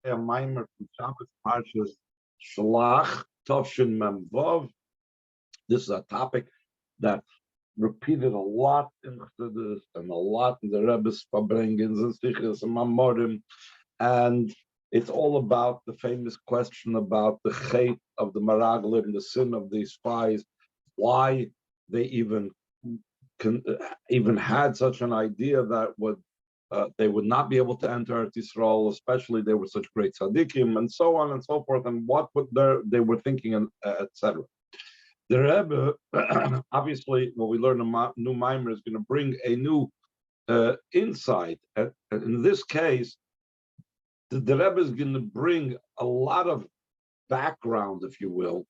A mimer from Shabbos Parshas Shalach Tovshin Mem Vov. This is a topic that's repeated a lot in Chassidus and a lot in the Rebbe's Fabrengens and Sichos and Mamorim, and it's all about the famous question about the chait of the Meraglim, the sin of these spies, why they even had such an idea that they would not be able to enter Eretz Yisrael, especially they were such great tzaddikim, and so on and so forth, and what would they were thinking, and etc. The Rebbe, obviously, what we learn in New Maimer is going to bring a new insight. And in this case, the Rebbe is going to bring a lot of background, if you will,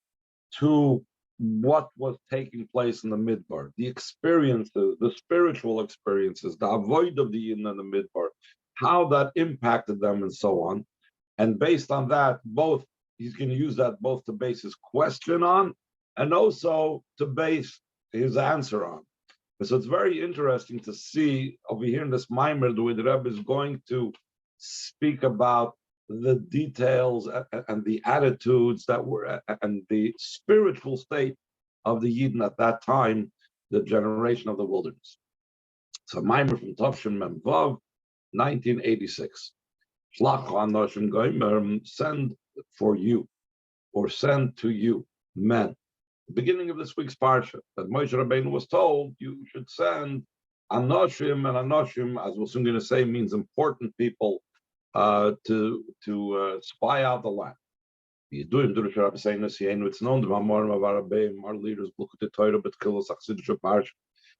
to what was taking place in the Midbar, the experiences, the spiritual experiences, the avoid of the Yidden in the Midbar, how that impacted them, and so on. And based on that, both he's going to use that both to base his question on, and also to base his answer on. So it's very interesting to see over here in this Maimer the way the Rebbe is going to speak about the details and the attitudes that were and the spiritual state of the Yidden at that time, the generation of the wilderness. So Maimer from Tovshin Mem Vav, 1986. Shlach Anoshim Goimer, send for you, or send to you, men. The beginning of this week's parsha, that Moshe Rabbeinu was told you should send Anoshim, and Anoshim, as we're soon going to say, means important people to spy out the land. It's known the Mamorim of Arabim, our leaders look at the Torah, but kill us Chassidische parsha.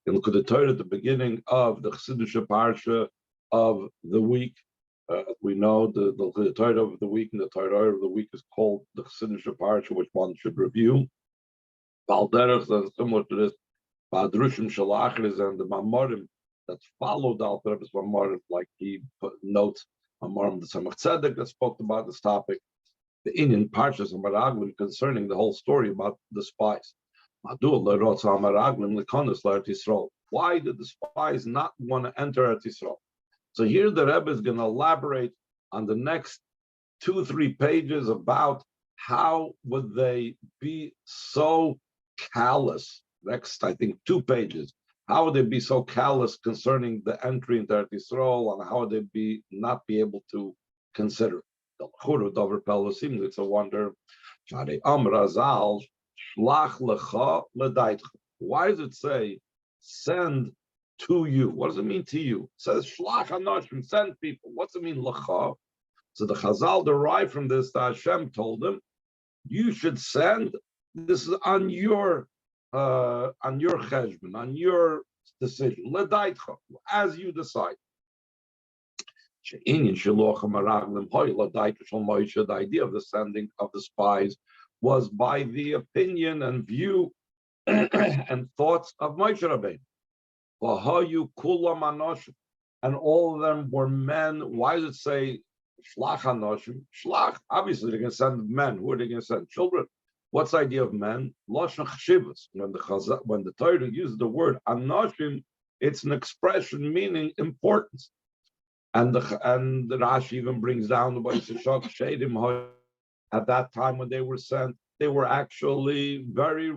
And look at the Torah at the beginning of the Chassidische parsha of the week. We know the Torah of the week, and the Torah of the week is called the Chassidische parsha, which one should review. Balderech, similar to this, Badrushim Shalachris and the Mamorim that followed Al Rebbe's Mamorim, like he notes Mamorim the Samach Tzedek that spoke about this topic, the Indian Parshas and Meraglim concerning the whole story about the spies. Why did the spies not want to enter Eretz Yisrael? So here the Rebbe is going to elaborate on the next 2-3 pages about how would they be so callous. Next, I think 2 pages. How would they be so callous concerning the entry into Eretz Yisrael, and how would they not be able to consider it? It's a wonder. Why does it say send to you? What does it mean to you? It says shlach anoshim, send people. What's it mean lecha? So the Chazal derived from this that Hashem told them, you should send. This is on your cheshbon, on your decision. Ledaitcha, as you decide. The idea of the sending of the spies was by the opinion and view and thoughts of Moshe Rabbeinu. And all of them were men. Why does it say shlach anoshim? Shlach, obviously they're going to send men. Who are they going to send? Children. What's the idea of men? Lashon chshivas. When the Torah uses the word anoshim, it's an expression meaning importance. And the Rashi even brings down the Baisashok Shedim. At that time when they were sent, they were actually very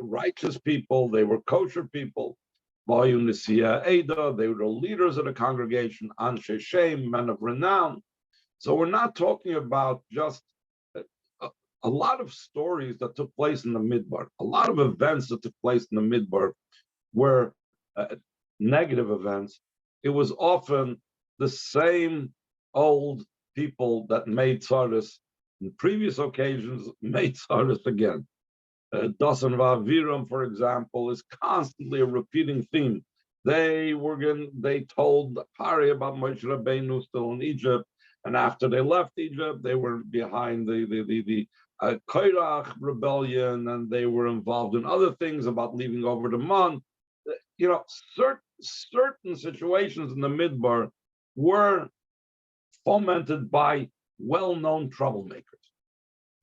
righteous people. They were kosher people. They were the leaders of the congregation, Anshe Shem, men of renown. So we're not talking about just a lot of stories that took place in the Midbar. A lot of events that took place in the Midbar were negative events. It was often the same old people that made tzaras in previous occasions made tzaras again. Dasan Vaviram, for example, is constantly a repeating theme. They told Pari about Moshe Rabbeinu still in Egypt, and after they left Egypt, they were behind the Kairach rebellion, and they were involved in other things about leaving over the Mon. Certain situations in the Midbar were fomented by well-known troublemakers.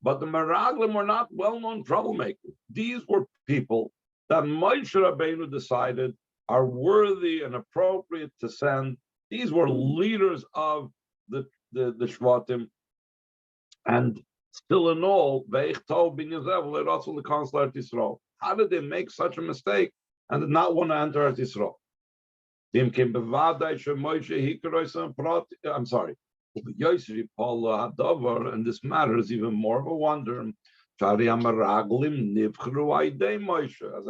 But the Meraglim were not well-known troublemakers. These were people that Moshe Rabbeinu decided are worthy and appropriate to send. These were leaders of the Shvatim. And still in all, how did they make such a mistake and did not want to enter Eretz Yisrael? I'm sorry. And this matter is even more of a wonder. As I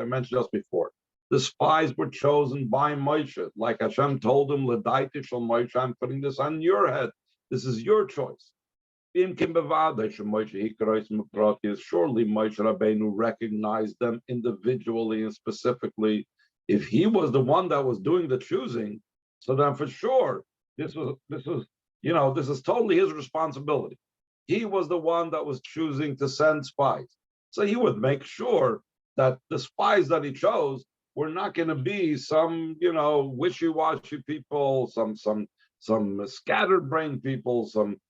mentioned just before, the spies were chosen by Moshe. Like Hashem told him, Moshe, I'm putting this on your head. This is your choice. Surely Moshe Rabbeinu recognized them individually and specifically. If he was the one that was doing the choosing, so then for sure this is totally his responsibility. He was the one that was choosing to send spies, so he would make sure that the spies that he chose were not going to be some wishy-washy people, some scattered brain people, some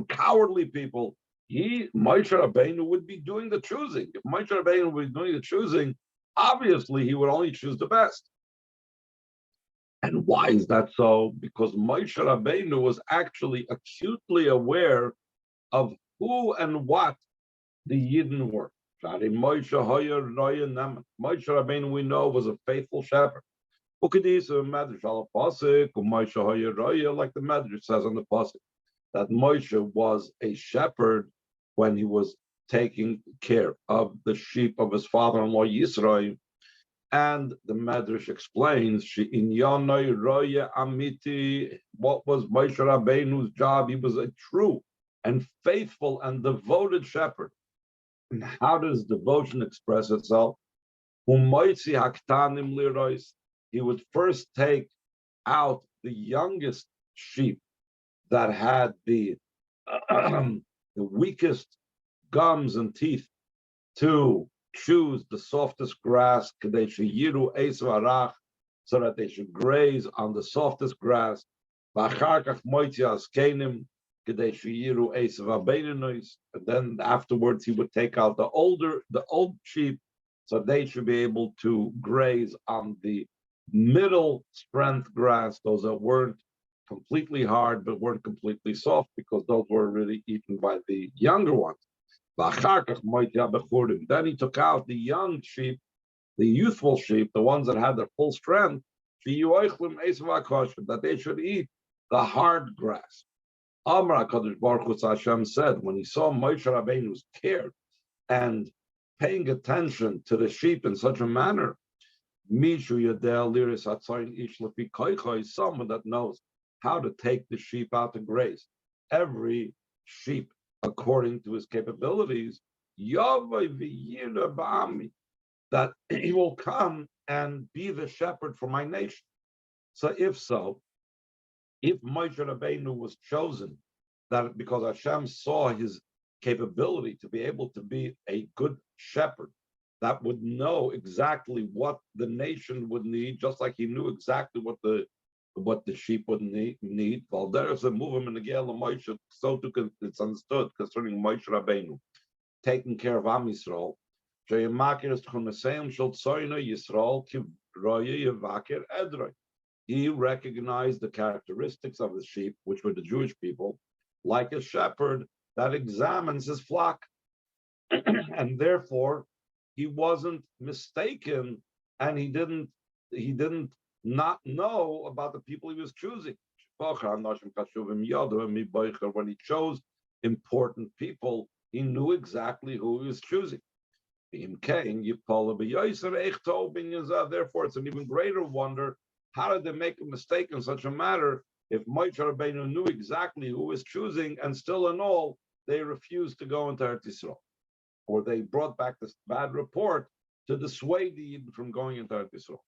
cowardly people. Moshe Rabbeinu would be doing the choosing. If Moshe Rabbeinu was doing the choosing, obviously he would only choose the best. And why is that so? Because Moshe Rabbeinu was actually acutely aware of who and what the Yidden were. Moshe Rabbeinu, we know, was a faithful shepherd. Like the Medrash says on the pasuk, that Moshe was a shepherd when he was taking care of the sheep of his father-in-law Yisrael. And the Medrash explains, what was Moshe Rabbeinu's job? He was a true and faithful and devoted shepherd. And how does devotion express itself? He would first take out the youngest sheep that had the weakest gums and teeth to choose the softest grass, so that they should graze on the softest grass. And then afterwards he would take out the old sheep, so they should be able to graze on the middle strength grass, those that weren't completely hard but weren't completely soft, because those were really eaten by the younger ones. Then he took out the young sheep, the youthful sheep, the ones that had their full strength, that they should eat the hard grass. Amar HaKadosh Baruch Hu, Hashem said, when he saw Moshe Rabbeinu's care and paying attention to the sheep in such a manner, someone that knows how to take the sheep out to graze, every sheep according to his capabilities, that he will come and be the shepherd for my nation. So, if Moshe Rabbeinu was chosen, that because Hashem saw his capability to be able to be a good shepherd, that would know exactly what the nation would need, just like he knew exactly what the sheep would need. While there is a movement in the Gela Moshe, so too it's understood concerning Moshe Rabbeinu taking care of Am Yisrael. He recognized the characteristics of the sheep, which were the Jewish people, like a shepherd that examines his flock. And therefore, he wasn't mistaken, and he didn't not know about the people he was choosing. When he chose important people, he knew exactly who he was choosing. Therefore, it's an even greater wonder, how did they make a mistake in such a matter if Moshe Rabbeinu knew exactly who was choosing, and still in all, they refused to go into Eretz Yisrael, or they brought back this bad report to dissuade the Yidden from going into Eretz Yisrael.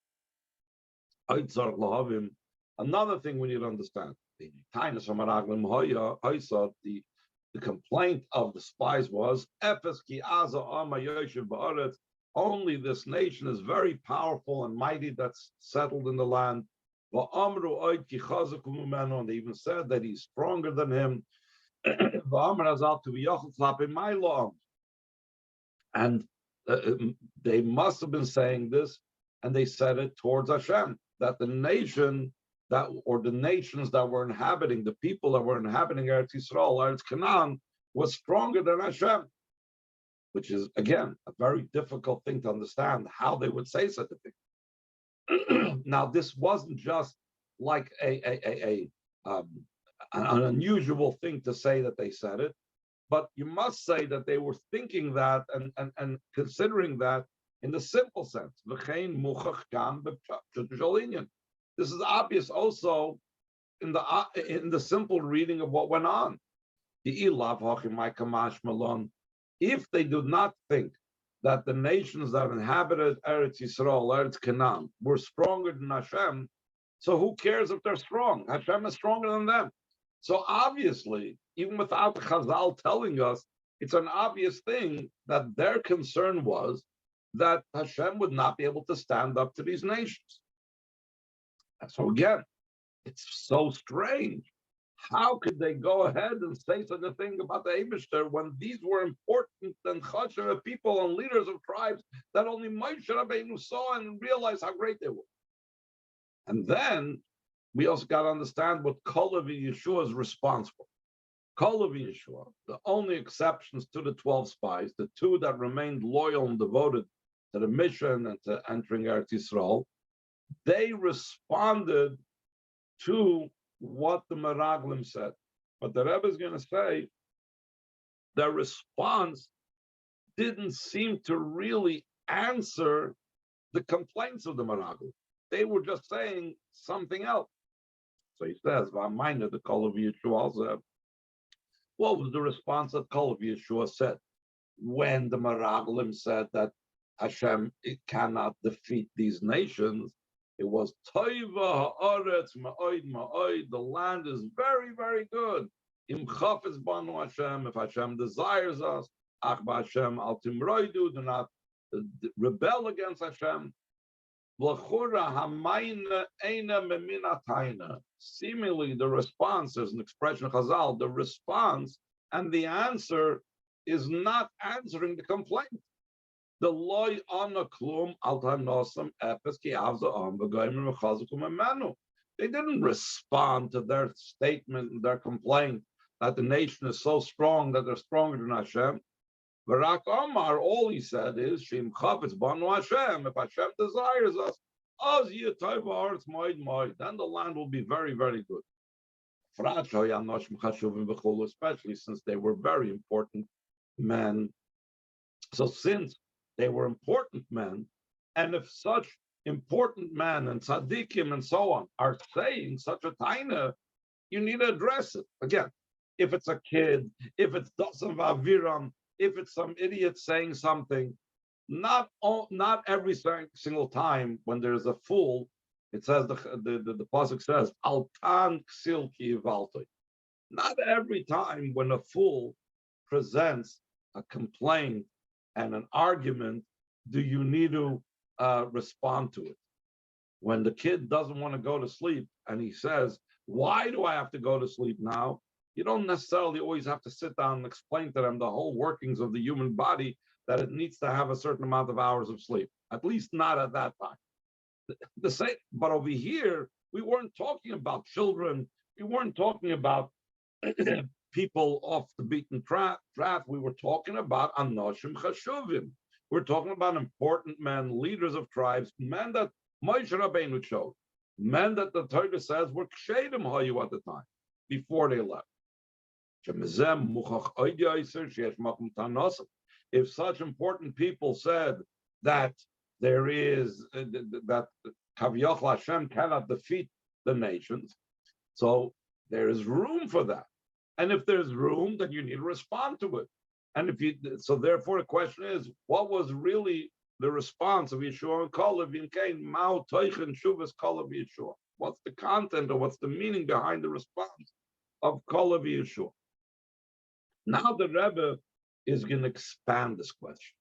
Another thing we need to understand, the complaint of the spies was, only this nation is very powerful and mighty that's settled in the land. And they even said that he's stronger than him. And they must have been saying this, and they said it towards Hashem, that the nation the nations that were inhabiting, the people that were inhabiting Eretz Yisrael, Eretz Canaan, was stronger than Hashem, which is, again, a very difficult thing to understand how they would say such a thing. Now, this wasn't just like an unusual thing to say that they said it, but you must say that they were thinking that and considering that in the simple sense. This is obvious also in the simple reading of what went on. If they do not think that the nations that inhabited Eretz Yisrael, Eretz Canaan, were stronger than Hashem, so who cares if they're strong? Hashem is stronger than them. So obviously, even without Chazal telling us, it's an obvious thing that their concern was that Hashem would not be able to stand up to these nations. And so again, it's so strange. How could they go ahead and say such a thing about the Eibishter when these were important and chashuv people and leaders of tribes that only Moshe Rabbeinu saw and realized how great they were? And then we also got to understand what Kalev Yeshua is responsible. Kalev Yeshua, the only exceptions to the 12 spies, the two that remained loyal and devoted to the mission and to entering Eretz Yisrael, they responded to what the Meraglim said. But the Rebbe is going to say their response didn't seem to really answer the complaints of the Meraglim. They were just saying something else. So he says, "V'amayna the Kol of Yeshua said." What was the response that Kol of Yeshua said when the Meraglim said that Hashem cannot defeat these nations? It was Toiva ha'aretz ma'oid ma'oid. The land is very, very good. Im chafetz banu Hashem. If Hashem desires us, ach b'Hashem al timroidu. Do not rebel against Hashem. Seemingly, the response, there's an expression of Chazal, the response and the answer is not answering the complaint. The loy ana klum al tanosam epes ki avza am v'goyim v'chazukum emanu. They didn't respond to their statement and their complaint that the nation is so strong that they're stronger than Hashem. Barak Omar, all he said is, Shim Chavetz Banu Hashem, if Hashem desires us, then the land will be very, very good. Especially since they were very important men. So since they were important men, and if such important men and tzaddikim and so on are saying such a taina, you need to address it. Again, if it's a kid, if it's Dasan Vaviram, if it's some idiot saying something, not every single time when there's a fool, it says the pasuk says altan ksil ki yivaltoi. Not every time when a fool presents a complaint and an argument do you need to respond to it. When the kid doesn't want to go to sleep and he says, "Why do I have to go to sleep now?" You don't necessarily always have to sit down and explain to them the whole workings of the human body, that it needs to have a certain amount of hours of sleep, at least not at that time. The same, but over here, we weren't talking about children. We weren't talking about people off the beaten path. We were talking about Anashim Chashuvim. We're talking about important men, leaders of tribes, men that Moshe Rabbeinu chose, men that the Torah says were Kshedim Hayu at the time, before they left. If such important people said that there is that Kaviyach Hashem cannot defeat the nations, so there is room for that. And if there's room, then you need to respond to it. And so therefore the question is, what was really the response of Yeshua and Kalev in Cain? Mao Toichen Shuvas Kalev Yeshua. What's the content or what's the meaning behind the response of Kalev Yeshua? Now the Rebbe is going to expand this question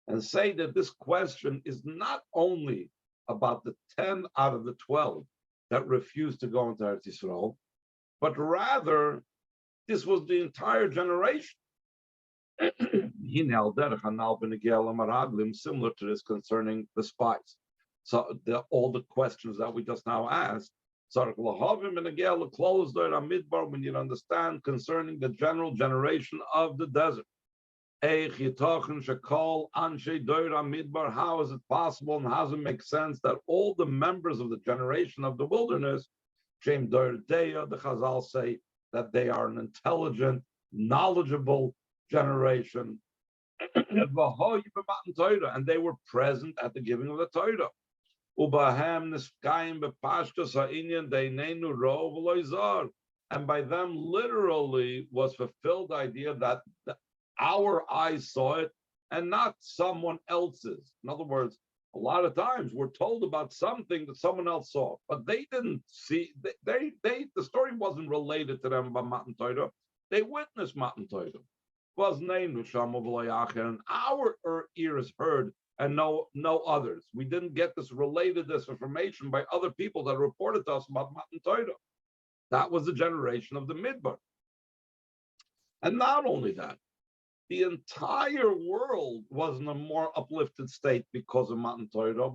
and say that this question is not only about the 10 out of the 12 that refused to go into Eretz Yisrael, but rather this was the entire generation. Similar to this concerning the spies. So all the questions that we just now asked, Tzarich lahavim and again close there midbar when you understand concerning the general generation of the desert. Eich yitochen shekol anshe doira midbar. How is it possible and how does it make sense that all the members of the generation of the wilderness, Shem doir deya, the Chazal say that they are an intelligent, knowledgeable generation, and they were present at the giving of the Torah. And by them literally was fulfilled the idea that our eyes saw it and not someone else's. In other words, a lot of times we're told about something that someone else saw, but they didn't see. The story wasn't related to them by Matan Torah. They witnessed Matan Torah. Was named and our ears heard and no others. We didn't get this information by other people that reported to us about Matan Torah. That was the generation of the Midbar. And not only that, the entire world was in a more uplifted state because of Matan Torah. At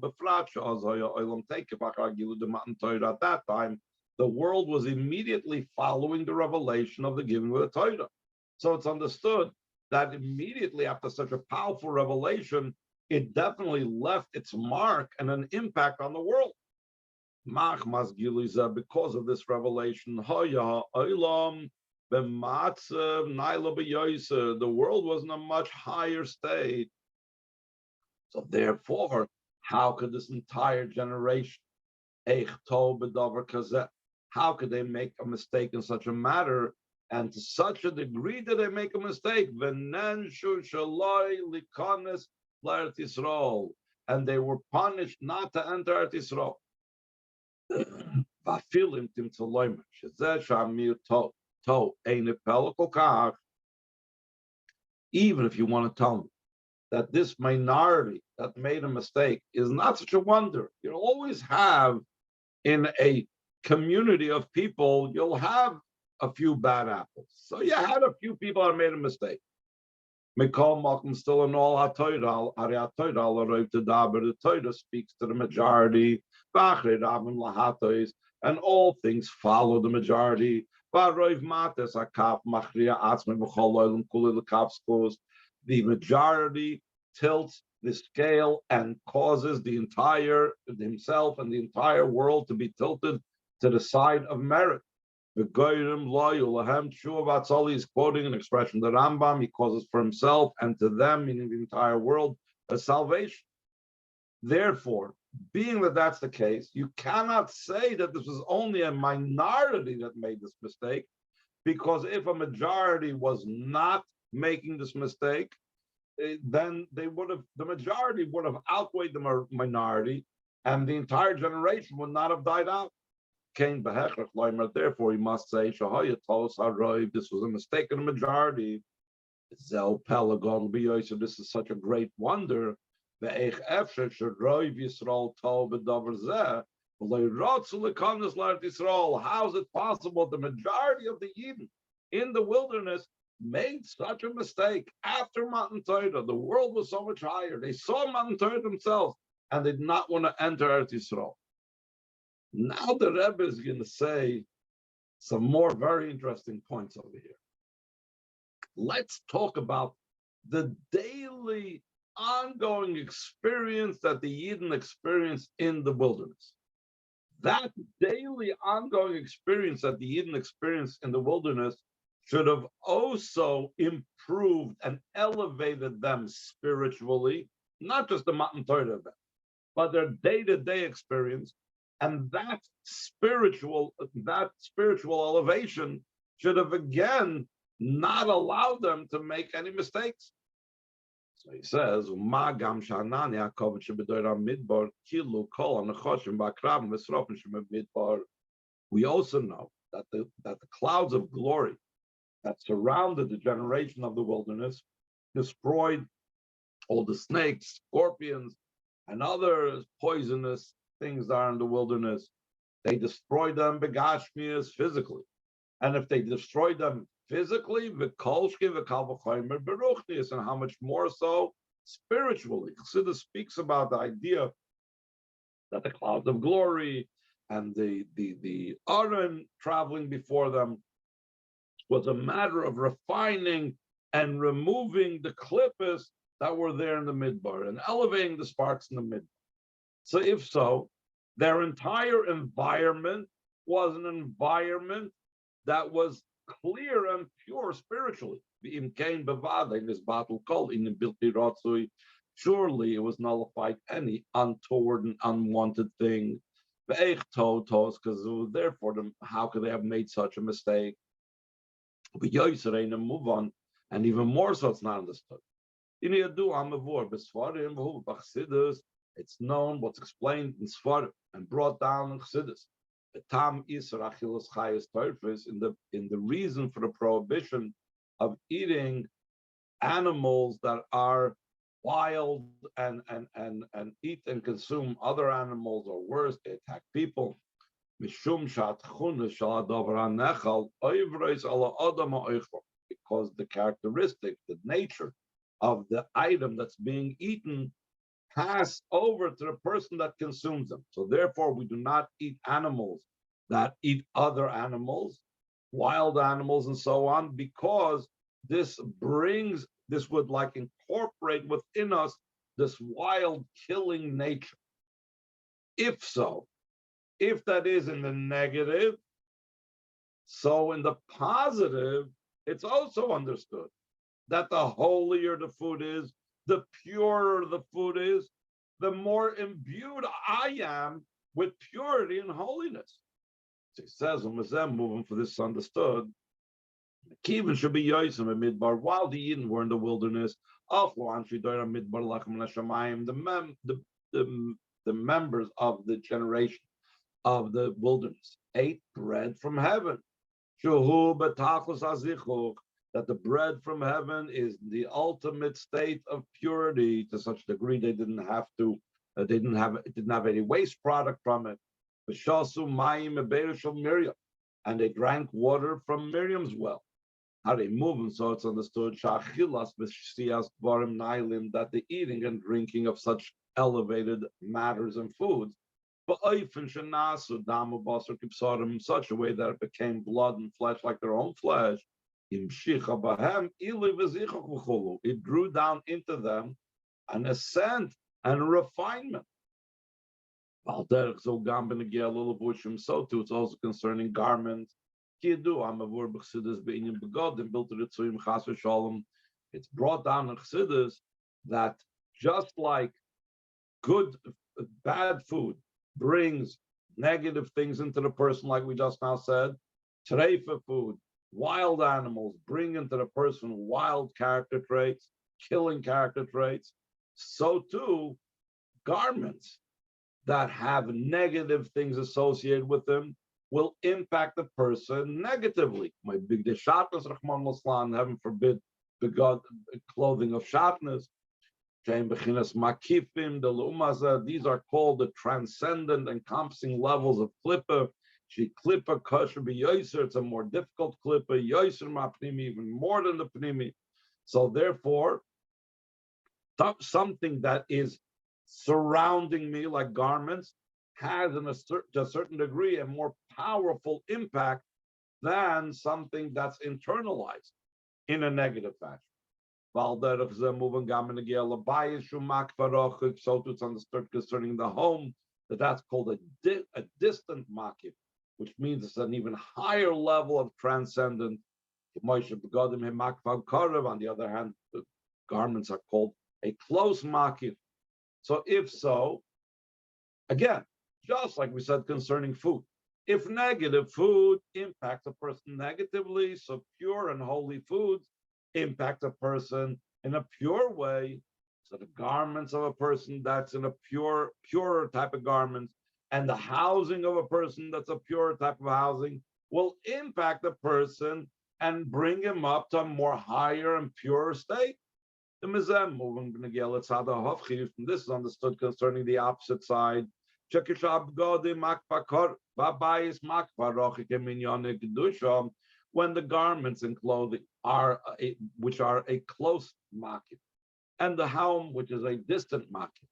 that time, the world was immediately following the revelation of the giving of the Torah. So it's understood that immediately after such a powerful revelation, it definitely left its mark and an impact on the world. Because of this revelation, the world was in a much higher state. So therefore, how could this entire generation, how could they make a mistake in such a matter? And to such a degree that they make a mistake, and they were punished not to enter Eretz Yisrael. Even if you want to tell me that this minority that made a mistake is not such a wonder, you'll always have in a community of people, you'll have a few bad apples. So you had a few people that made a mistake. Still in all the Torah speaks to the majority, and all things follow the majority. The majority tilts the scale and causes the entire himself and the entire world to be tilted to the side of merit. The Goyim Loyulahem Shuvatzali is quoting an expression, the Rambam, he causes for himself and to them, meaning the entire world, a salvation. Therefore, being that that's the case, you cannot say that this was only a minority that made this mistake, because if a majority was not making this mistake, then the majority would have outweighed the minority, and the entire generation would not have died out. Therefore, he must say, this was a mistake in the majority. This is such a great wonder. How could is it possible the majority of the Yidden in the wilderness made such a mistake after Matan Torah? The world was so much higher. They saw Matan Torah themselves, and they did not want to enter Eretz Yisrael. Now the Rebbe is going to say some more very interesting points over here. Let's talk about the daily ongoing experience that the Yidden experienced in the wilderness. That daily ongoing experience that the Yidden experienced in the wilderness should have also improved and elevated them spiritually, not just the Matan Torah event, but their day-to-day experience. And that spiritual elevation should have again not allowed them to make any mistakes. So he says, we also know that the clouds of glory that surrounded the generation of the wilderness destroyed all the snakes, scorpions, and other poisonous things that are in the wilderness. They destroyed them begashmias physically. And if they destroyed them physically, v'kolshki v'kalvachomer beruchnius, and how much more so spiritually. Chassidus speaks about the idea that the clouds of glory and the Aaron traveling before them was a matter of refining and removing the klippas that were there in the midbar and elevating the sparks in the midbar. So if so, their entire environment was an environment that was clear and pure spiritually. Surely it was nullified any untoward and unwanted thing. Because therefore, how could they have made such a mistake? We move on, and even more so, it's not understood. It's known what's explained in Sfarim and brought down in Chassidus. The tam isur achilas chayes torfis in the reason for the prohibition of eating animals that are wild and eat and consume other animals, or worse, they attack people. Because the characteristic, the nature of the item that's being eaten pass over to the person that consumes them. So therefore, we do not eat animals that eat other animals, wild animals, and so on, because this would like incorporate within us this wild killing nature. If so, if that is in the negative, so in the positive, it's also understood that the holier the food is, the purer the food is, the more imbued I am with purity and holiness. So he says, moving for this understood, Kivin should be Yosim in Midbar, while the Eden were in the wilderness, the members of the generation of the wilderness ate bread from heaven. That the bread from heaven is the ultimate state of purity to such a degree they didn't have any waste product from it. And they drank water from Miriam's well. How they move, and so it's understood that the eating and drinking of such elevated matters and foods, in such a way that it became blood and flesh like their own flesh. It drew down into them an ascent and a refinement. So too, it's also concerning garments. It's brought down in Chassidus that just like bad food brings negative things into the person, like we just now said, treifa food, wild animals bring into the person wild character traits, killing character traits. So too, garments that have negative things associated with them will impact the person negatively. My big shatnez, Rahman Muslan, heaven forbid, the God clothing of shatnez. These are called the transcendent encompassing levels of klippa. She klippa kosher be yoser. It's a more difficult klippa. Yoser ma pnimi, even more than the pnimi. So therefore, something that is surrounding me like garments has to a certain degree a more powerful impact than something that's internalized in a negative fashion. So it's understood concerning the home that's called a distant makif, which means it's an even higher level of transcendent. On the other hand, the garments are called a close makif. So if so, again, just like we said concerning food, if negative food impacts a person negatively, so pure and holy foods impact a person in a pure way. So the garments of a person that's in a purer type of garments, and the housing of a person that's a purer type of housing will impact the person and bring him up to a more higher and purer state. This is understood concerning the opposite side. When the garments and clothing which are a close makif, and the home, which is a distant makif,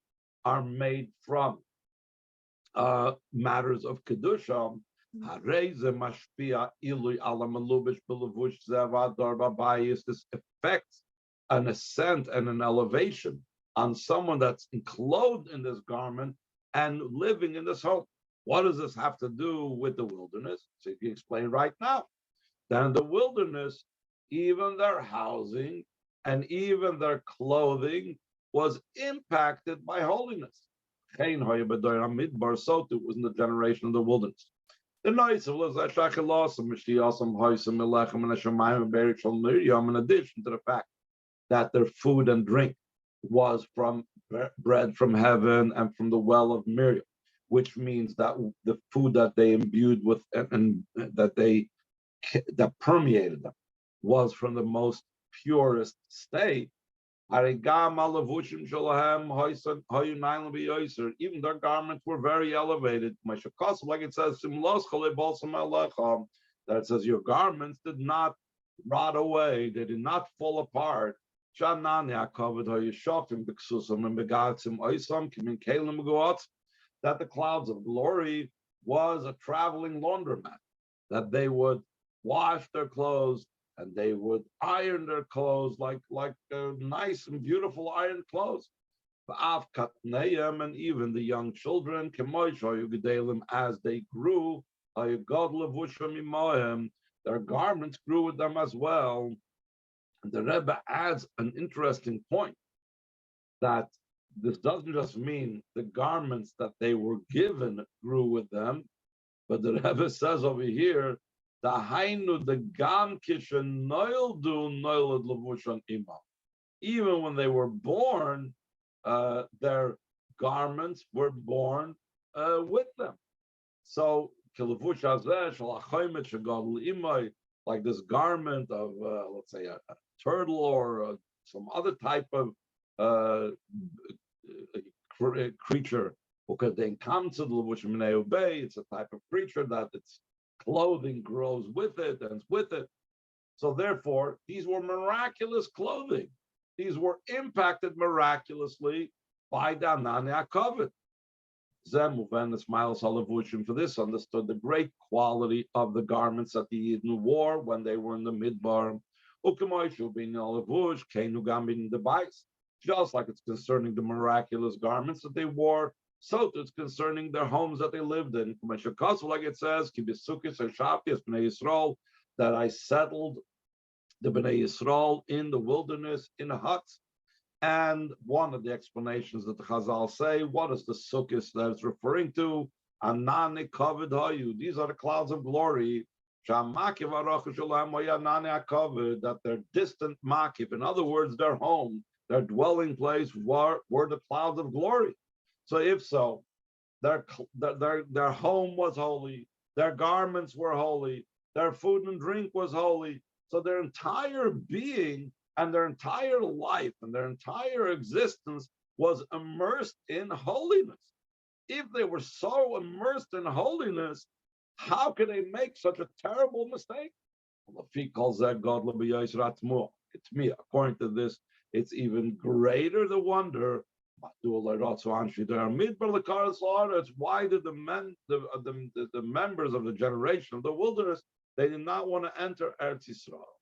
are made from matters of kedusha. This affects an ascent and an elevation on someone that's clothed in this garment and living in this home. What does this have to do with the wilderness? So you can explain right now. Then in the wilderness, even their housing and even their clothing was impacted by holiness. So it was in the generation of the wilderness. The nice was in addition to the fact that their food and drink was from bread from heaven and from the well of Miriam, which means that the food that they imbued with and that permeated them was from the most purest state. Even their garments were very elevated. Like it says, that it says your garments did not rot away, they did not fall apart. That the clouds of glory was a traveling laundromat, that they would wash their clothes and they would iron their clothes like nice and beautiful ironed clothes. And even the young children, as they grew, their garments grew with them as well. And the Rebbe adds an interesting point that this doesn't just mean the garments that they were given grew with them, but the Rebbe says over here, the Hainu, the Gam Kishen Noildu Noilad Levushon Ima. Even when they were born, their garments were born with them. So, like this garment of, let's say, a turtle or some other type of creature, because they come to the Levushim Bay, it's a type of creature that its clothing grows with it and with it. So therefore, these were miraculous clothing. These were impacted miraculously by the Anani HaKavod. For this understood the great quality of the garments that the Yidden wore when they were in the Midbar. Just like it's concerning the miraculous garments that they wore, so it's concerning their homes that they lived in. Like it says, that I settled the Bnei Yisrael in the wilderness in huts. And one of the explanations that the Chazal say, what is the sukkahs that it's referring to? Anani kavod hayu. These are the clouds of glory. That their distant makif, in other words, their home, their dwelling place were the clouds of glory. So if so, their home was holy, their garments were holy, their food and drink was holy. So their entire being and their entire life and their entire existence was immersed in holiness. If they were so immersed in holiness, how could they make such a terrible mistake? It's me. According to this, it's even greater the wonder. It's why did the members of the generation of the wilderness, they did not want to enter Eretz Yisrael.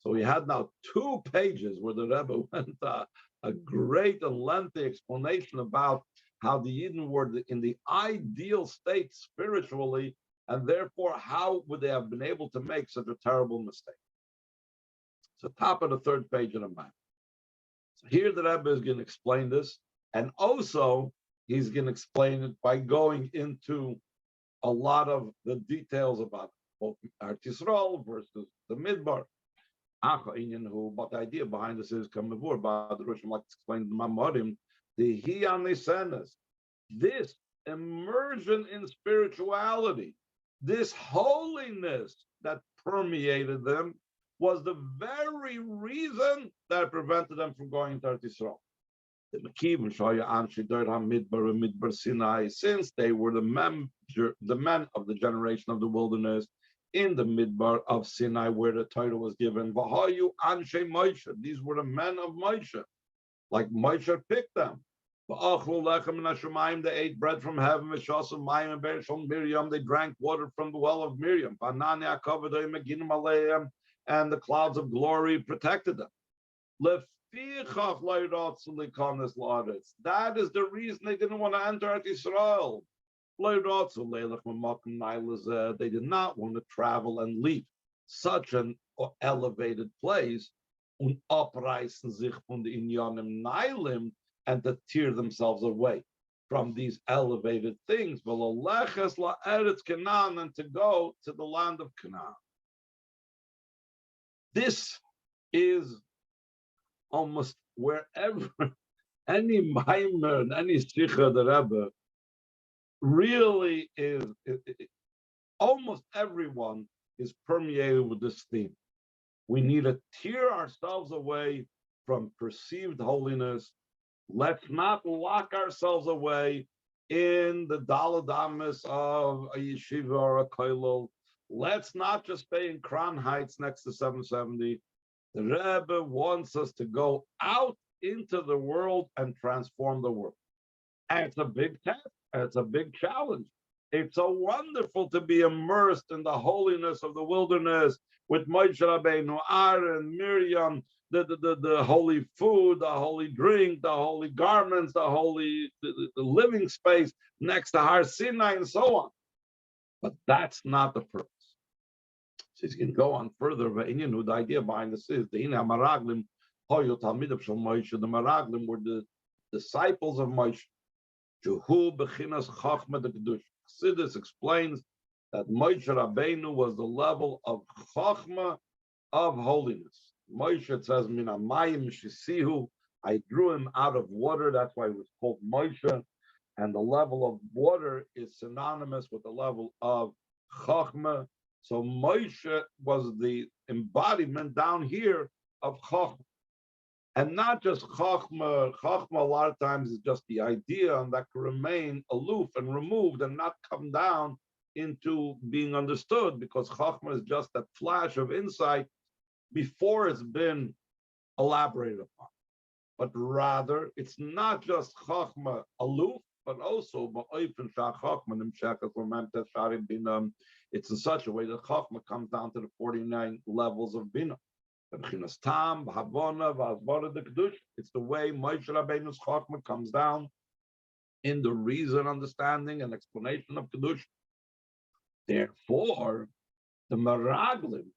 So we had now 2 pages where the Rebbe went a great and lengthy explanation about how the Yidden were in the ideal state spiritually, and therefore how would they have been able to make such a terrible mistake. So top of the 3rd page of the map. So here the Rebbe is going to explain this, and also he's going to explain it by going into a lot of the details about both Eretz Yisrael versus the Midbar. But the idea behind this is coming before about the Rosh like to explain the Mamorim, the Hiyanesenes, this immersion in spirituality, this holiness that permeated them was the very reason that prevented them from going to Eretz Yisrael. Since they were the men of the generation of the wilderness, in the midbar of Sinai, where the title was given, Vahayu Anshe Moshe. These were the men of Moshe, like Moshe picked them. They ate bread from heaven. Miriam. They drank water from the well of Miriam. And the clouds of glory protected them. That is the reason they didn't want to enter at Israel. They did not want to travel and leave such an elevated place and upreißen sich von den Inyanim Nailim and to tear themselves away from these elevated things. And to go to the land of Canaan. This is almost wherever any Maimer and any Sikha the Rebbe really is, almost everyone is permeated with this theme. We need to tear ourselves away from perceived holiness. Let's not lock ourselves away in the daladamas of a yeshiva or a koilel. Let's not just stay in Crown Heights next to 770. The Rebbe wants us to go out into the world and transform the world. And it's a big task. It's a big challenge. It's so wonderful to be immersed in the holiness of the wilderness with Moshe Rabbeinu, Aaron, Miriam, the holy food, the holy drink, the holy garments, the living space next to Har Sinai, and so on. But that's not the purpose. So he's going to go on further. The idea behind this is the Maraglim were the disciples of Moshe. Jehu bechinas chachma de kedush. Chassidus explains that Moshe Rabbeinu was the level of chachma of holiness. Moshe, it says, min hamayim shisihu, I drew him out of water. That's why it was called Moshe. And the level of water is synonymous with the level of chachma. So Moshe was the embodiment down here of chachma. And not just chachma. Chachma a lot of times is just the idea, and that can remain aloof and removed and not come down into being understood, because chachma is just that flash of insight before it's been elaborated upon. But rather, it's not just chachma aloof, but also it's in such a way that chachma comes down to the 49 levels of bina. It's the way Moshe Rabbeinu's chachma comes down in the reason, understanding, and explanation of kedusha. Therefore, the Meraglim,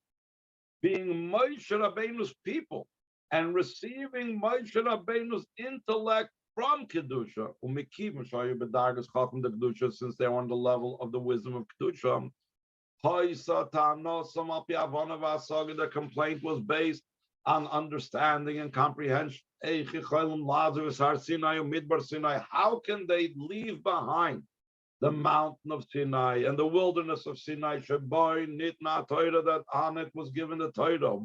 being Moshe Rabbeinu's people and receiving Moshe Rabbeinu's intellect from kedusha, since they're on the level of the wisdom of kedusha. The complaint was based on understanding and comprehension. How can they leave behind the mountain of Sinai and the wilderness of Sinai? That on it was given the Torah.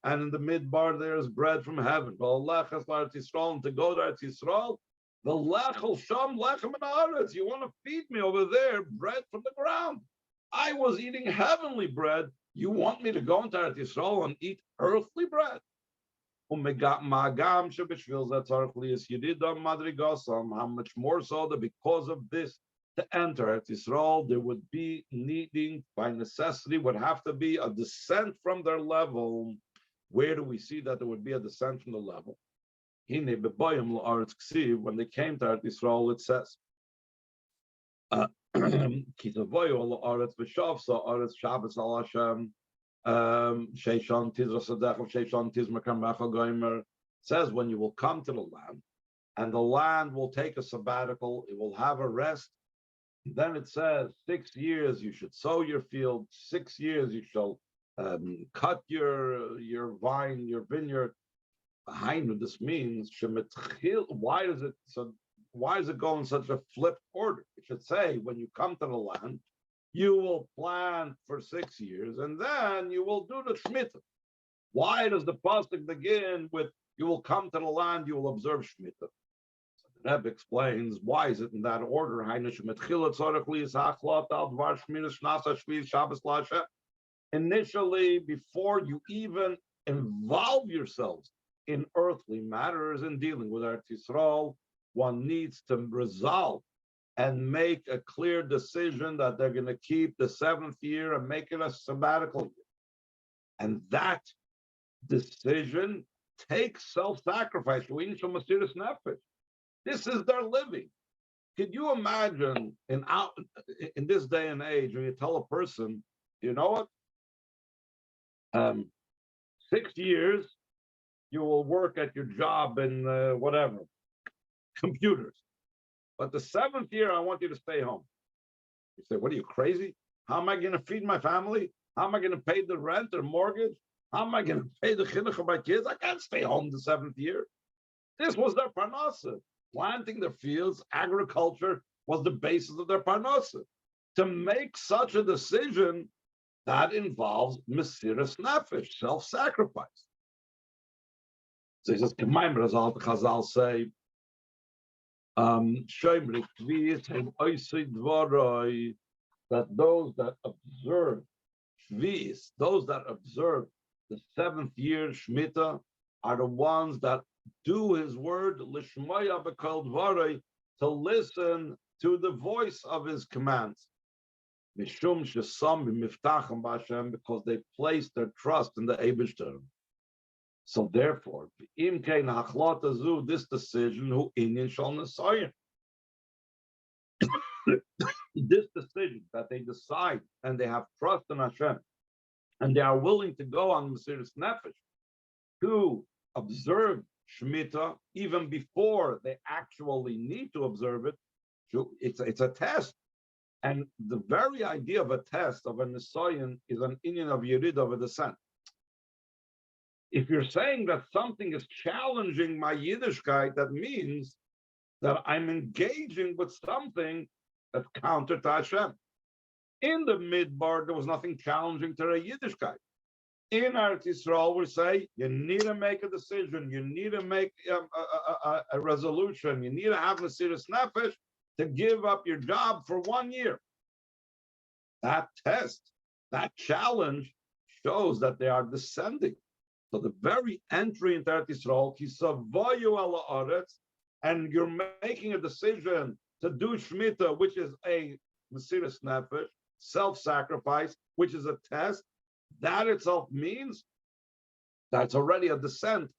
And in the midbar there is bread from heaven. And to go to Eretz Yisrael, the lechel sham lechem haaretz. You want to feed me over there bread from the ground? I was eating heavenly bread. You want me to go into Eretz Yisrael and eat earthly bread? How much more so that because of this, to enter Eretz Yisrael, there would be needing, by necessity, would have to be a descent from their level. Where do we see that there would be a descent from the level? When they came to Eretz Yisrael, it says, says when you will come to the land, and the land will take a sabbatical, it will have a rest. Then it says 6 years you should sow your field, 6 years you shall cut your vine, your vineyard. This means why does it go in such a flipped order? It should say when you come to the land, you will plant for 6 years and then you will do the Shemitah. Why does the pasuk begin with you will come to the land, you will observe Shemitah? So the Rebbe explains why is it in that order. Initially, before you even involve yourselves in earthly matters, in dealing with Eretz Yisrael, one needs to resolve and make a clear decision that they're going to keep the seventh year and make it a sabbatical year. And that decision takes self-sacrifice. This is their living. Could you imagine in this day and age when you tell a person, you know what, 6 years you will work at your job in whatever, computers. But the seventh year, I want you to stay home. You say, what are you, crazy? How am I going to feed my family? How am I going to pay the rent or mortgage? How am I going to pay the chinuch of my kids? I can't stay home the seventh year. This was their parnasa. Planting their fields, agriculture was the basis of their parnasa. To make such a decision, that involves mesiras nefesh, self-sacrifice. So he says, the Chazal say, that those that observe Shvi'is, those that observe the seventh year Shemitah, are the ones that do his word, Lishmaya b'kol dvarei, to listen to the voice of his commands. Mishum shesam b'miftachem b'Hashem, because they place their trust in the Eibishter. So therefore, im kein hachlata zu, this decision, hu inyan shal nesayin. This decision that they decide and they have trust in Hashem, and they are willing to go on mesiras nefesh to observe Shemitah even before they actually need to observe it. It's a test, and the very idea of a test of a nisayon is an inyan of yerid, of a descent. If you're saying that something is challenging my Yiddishkeit, that means that I'm engaging with something that's counter to Hashem. In the midbar, there was nothing challenging to the Yiddishkeit. In Eretz Yisrael, we say you need to make a decision, you need to make a resolution, you need to have mesiras nefesh to give up your job for 1 year. That test, that challenge, shows that they are descending. So the very entry into Eretz Yisrael, kisavayu ala aretz, and you're making a decision to do Shemitah, which is a mesiras nefesh, self-sacrifice, which is a test. That itself means that's already a descent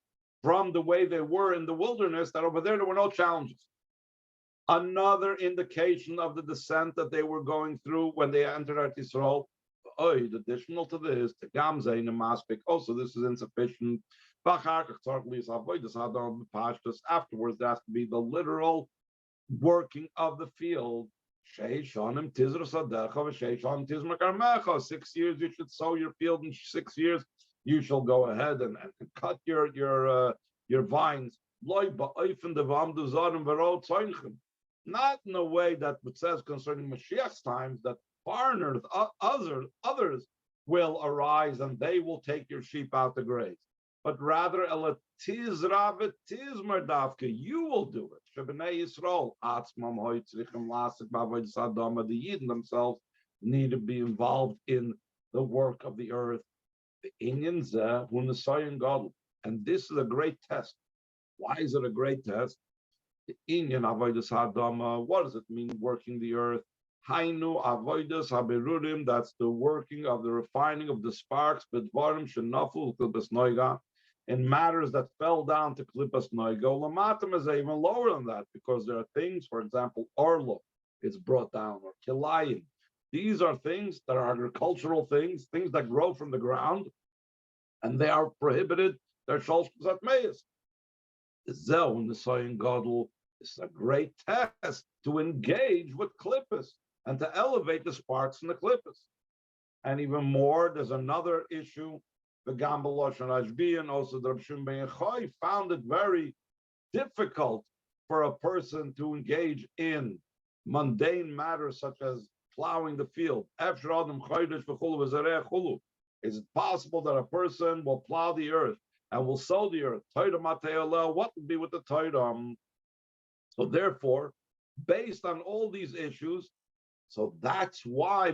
from the way they were in the wilderness, that over there were no challenges. Another indication of the descent that they were going through when they entered Eretz Yisrael, additional to this, the gamze in the maspik, also this is insufficient. Afterwards, there has to be the literal working of the field. 6 years you should sow your field, in 6 years you shall go ahead and cut your vines. Not in a way that it says concerning Mashiach's times that foreigners, others will arise and they will take your sheep out to graze, but rather you will do it. The Yidden themselves need to be involved in the work of the earth. And this is a great test. Why is it a great test? What does it mean, working the earth? That's the working of the refining of the sparks, in matters that fell down to Klippas Noigo. Lamatam is even lower than that, because there are things, for example, Orlo, it's brought down, or Kilayim. These are things that are agricultural things that grow from the ground, and they are prohibited. They're Sholshkos Atmeis. Zeh, when the Soyin Gadol, is a great test to engage with Klippas and to elevate the sparks in the Klippas. And even more, there's another issue. The Gambalosh and Ashbi, and also the Rabshim Ben Yechoy, found it very difficult for a person to engage in mundane matters such as plowing the field. Is it possible that a person will plow the earth and will sow the earth? What would be with the Torah? So therefore, based on all these issues, so that's why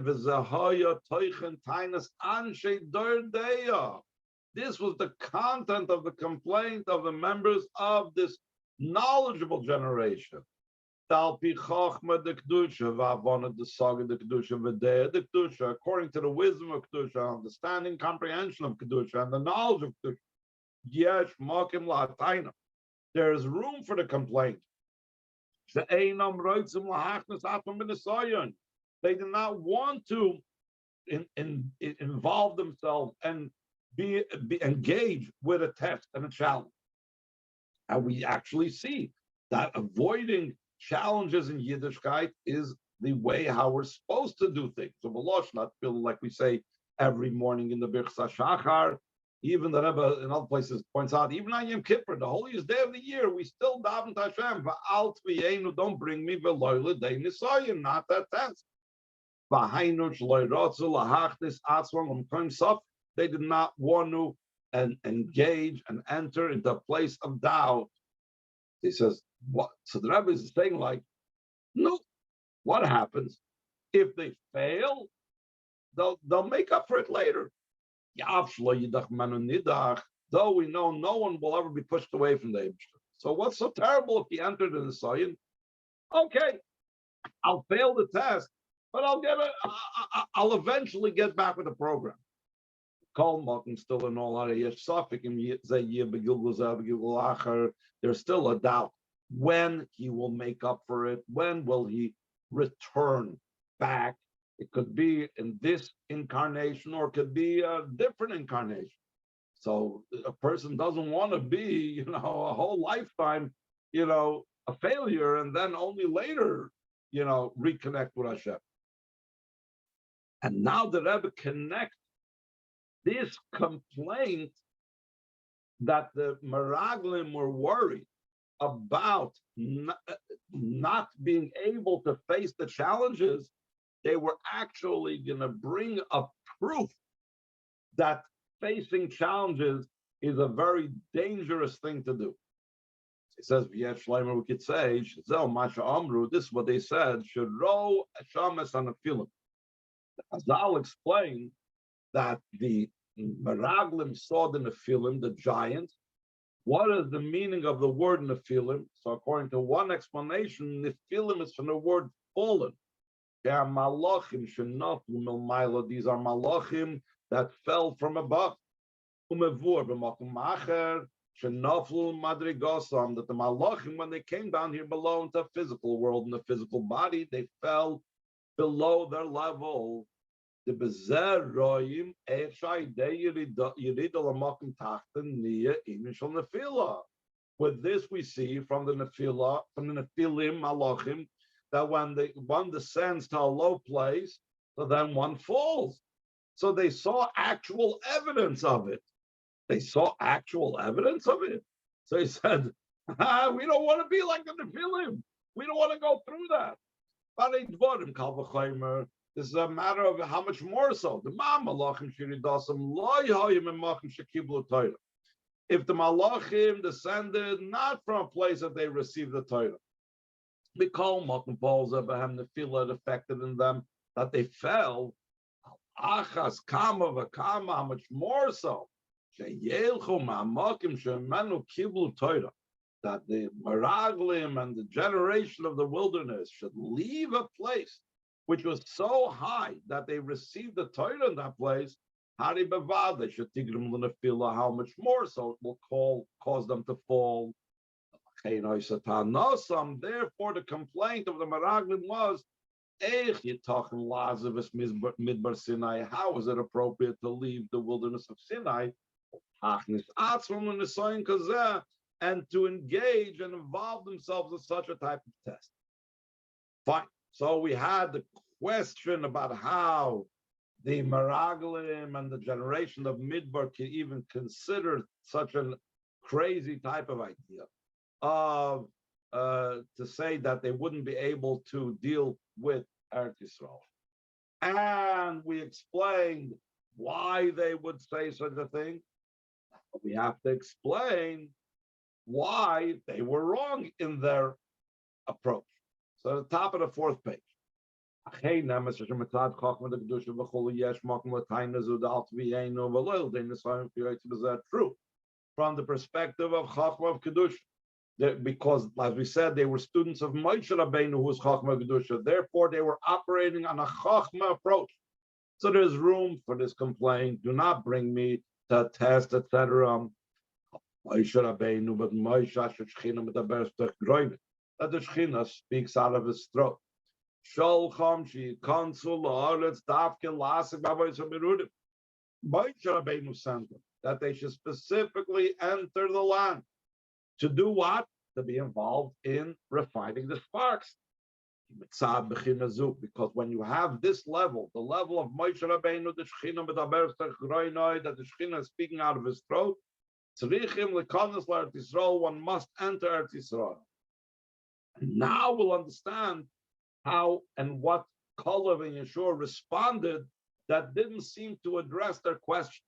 This was the content of the complaint of the members of this knowledgeable generation. According to the wisdom of Kedusha, understanding, comprehension of Kedusha, and the knowledge of Kedusha. Yesh makim la'atayna. There is room for the complaint. They did not want to involve themselves and be engaged with a test and a challenge. And we actually see that avoiding challenges in Yiddishkeit is the way how we're supposed to do things. So Velosh, not feel like we say every morning in the Birchas HaShachar. Even the Rebbe in other places points out, even on Yom Kippur, the holiest day of the year, we still daven to Hashem. Don't bring me v'loyle day nisayin, not that test. They did not want to engage and enter into a place of doubt. He says, what? So the Rebbe is saying, like, no, what happens? If they fail, they'll make up for it later. Though we know no one will ever be pushed away from the Eibishter. So what's so terrible if he entered in the Sayin? Okay, I'll fail the test, but I'll eventually get back with the program. Still in all there's still a doubt when he will make up for it. When will he return back? It could be in this incarnation, or it could be a different incarnation. So a person doesn't want to be, a whole lifetime, a failure, and then only later, reconnect with Hashem. And now the Rebbe connects this complaint that the Meraglim were worried about not being able to face the challenges. They were actually going to bring a proof that facing challenges is a very dangerous thing to do. He says, we could say, this is what they said, Chazal explained that the Meraglim saw the Nephilim, the giants. What is the meaning of the word Nephilim? So according to one explanation, Nephilim is from the word fallen. These are malachim that fell from above. That the malachim, when they came down here below into the physical world, in the physical body, they fell below their level. With this, we see from the Nephilim malachim, that when one descends to a low place, so then one falls. So they saw actual evidence of it. So he said, we don't want to be like the Nephilim. We don't want to go through that. This is a matter of how much more so. If the malachim descended not from a place that they received the Torah, we call Malkum Polza Bahem Nefilah affected in them that they fell. Achas Kama Vakama, how much more so? That the Meraglim and the generation of the wilderness should leave a place which was so high that they received the Torah in that place. Hari Bavad, they should tigrim l'nefilah, how much more so it will cause them to fall. Therefore, the complaint of the Meraglim was, how is it appropriate to leave the wilderness of Sinai and to engage and involve themselves in such a type of test? Fine. So we had the question about how the Meraglim and the generation of Midbar can even consider such a crazy type of idea of to say that they wouldn't be able to deal with Eretz Yisrael. And we explained why they would say such a thing. We have to explain why they were wrong in their approach. So at the top of the fourth page, Hey, now, Mr. Shematzad, Chachma, the Kedusha, V'chol, Yesh, Makom, L'Taina, Zud, Alt, V'yeinu, V'loil, Dein, Nisayim, F'yoyt, V'zeh, true. From the perspective of Chachma of Kedusha. Because, as we said, they were students of Moshe Rabbeinu, who was Chachma Kedusha. Therefore, they were operating on a Chachma approach. So there's room for this complaint. Do not bring me to test, etc. Moshe Rabbeinu, but Moshe Shechina with the best groin. That the Shechina speaks out of his throat. Sholcham she consul la'aretz davke lasik b'avoyis hamirudim. Moshe Rabbeinu sent them that they should specifically enter the land. To do what? To be involved in refining the sparks. Because when you have this level, the level of Moshe Rabbeinu, the Shechina medaberes techgroinoi, that the Shechina is speaking out of his throat, tzrichim lekanos l'Eretz Yisrael, one must enter Eretz Yisrael. And now we'll understand how and what Kalev and Yeshua responded that didn't seem to address their question.